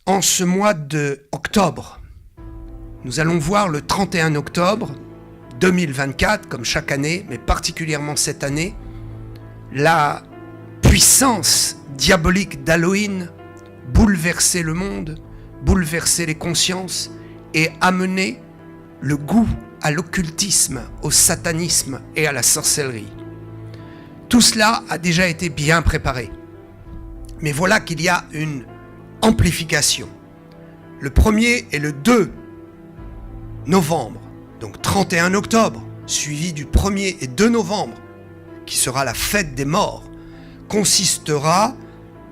En ce mois d'octobre, nous allons voir le 31 octobre 2024, comme chaque année, mais particulièrement cette année, la puissance diabolique d'Halloween bouleverser le monde, bouleverser les consciences et amener le goût à l'occultisme, au satanisme et à la sorcellerie. Tout cela a déjà été bien préparé. Mais voilà qu'il y a une amplification. Le 1er et le 2 novembre, donc 31 octobre, suivi du 1er et 2 novembre, qui sera la fête des morts, consistera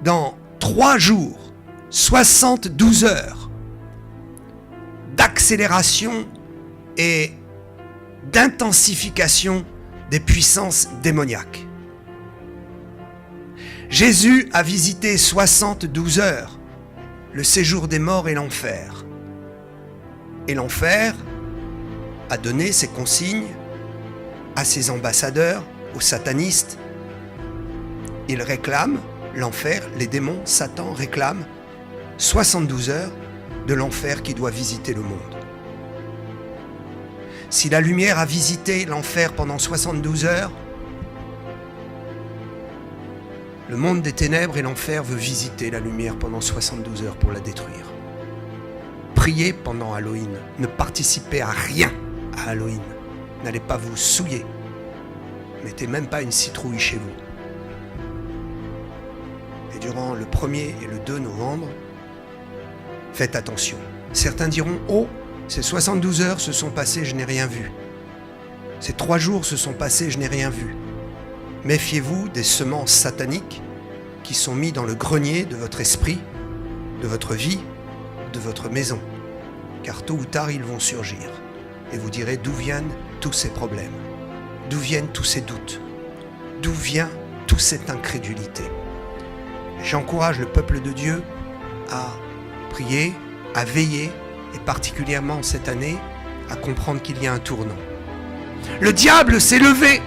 dans 3 jours, 72 heures d'accélération et d'intensification des puissances démoniaques. Jésus a visité 72 heures le séjour des morts et l'enfer. Et l'enfer a donné ses consignes à ses ambassadeurs, aux satanistes. Ils réclament l'enfer, les démons, Satan réclament 72 heures de l'enfer qui doit visiter le monde. Si la lumière a visité l'enfer pendant 72 heures, le monde des ténèbres et l'enfer veut visiter la lumière pendant 72 heures pour la détruire. Priez pendant Halloween, ne participez à rien à Halloween. N'allez pas vous souiller. Mettez même pas une citrouille chez vous. Et durant le 1er et le 2 novembre, faites attention. Certains diront « Oh, ces 72 heures se sont passées, je n'ai rien vu. Ces 3 jours se sont passés, je n'ai rien vu. » Méfiez-vous des semences sataniques qui sont mises dans le grenier de votre esprit, de votre vie, de votre maison. Car tôt ou tard, ils vont surgir. Et vous direz d'où viennent tous ces problèmes, d'où viennent tous ces doutes, d'où vient toute cette incrédulité. J'encourage le peuple de Dieu à prier, à veiller, et particulièrement cette année, à comprendre qu'il y a un tournant. Le diable s'est levé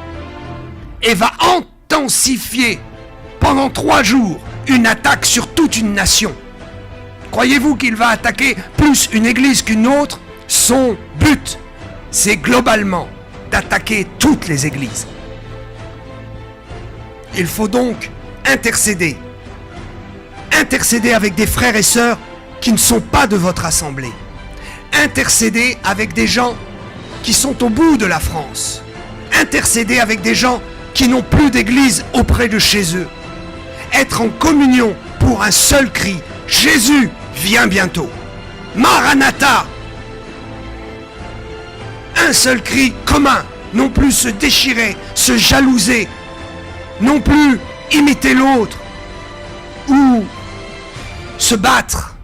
et va intensifier pendant 3 jours une attaque sur toute une nation. Croyez-vous qu'il va attaquer plus une église qu'une autre? Son but, c'est globalement d'attaquer toutes les églises. Il faut donc intercéder. Intercéder avec des frères et sœurs qui ne sont pas de votre assemblée. Intercéder avec des gens qui sont au bout de la France. Intercéder avec des gens qui n'ont plus d'église auprès de chez eux. Être en communion pour un seul cri. Jésus vient bientôt. Maranatha. Un seul cri commun. Non plus se déchirer, se jalouser. Non plus imiter l'autre. Ou se battre.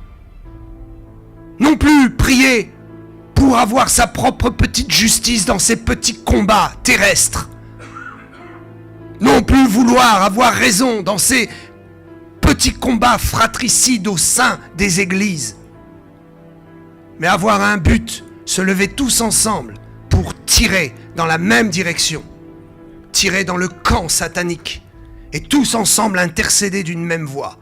Non plus prier pour avoir sa propre petite justice dans ses petits combats terrestres. Non plus vouloir avoir raison dans ces petits combats fratricides au sein des églises. Mais avoir un but, se lever tous ensemble pour tirer dans la même direction. Tirer dans le camp satanique. Et tous ensemble intercéder d'une même voix.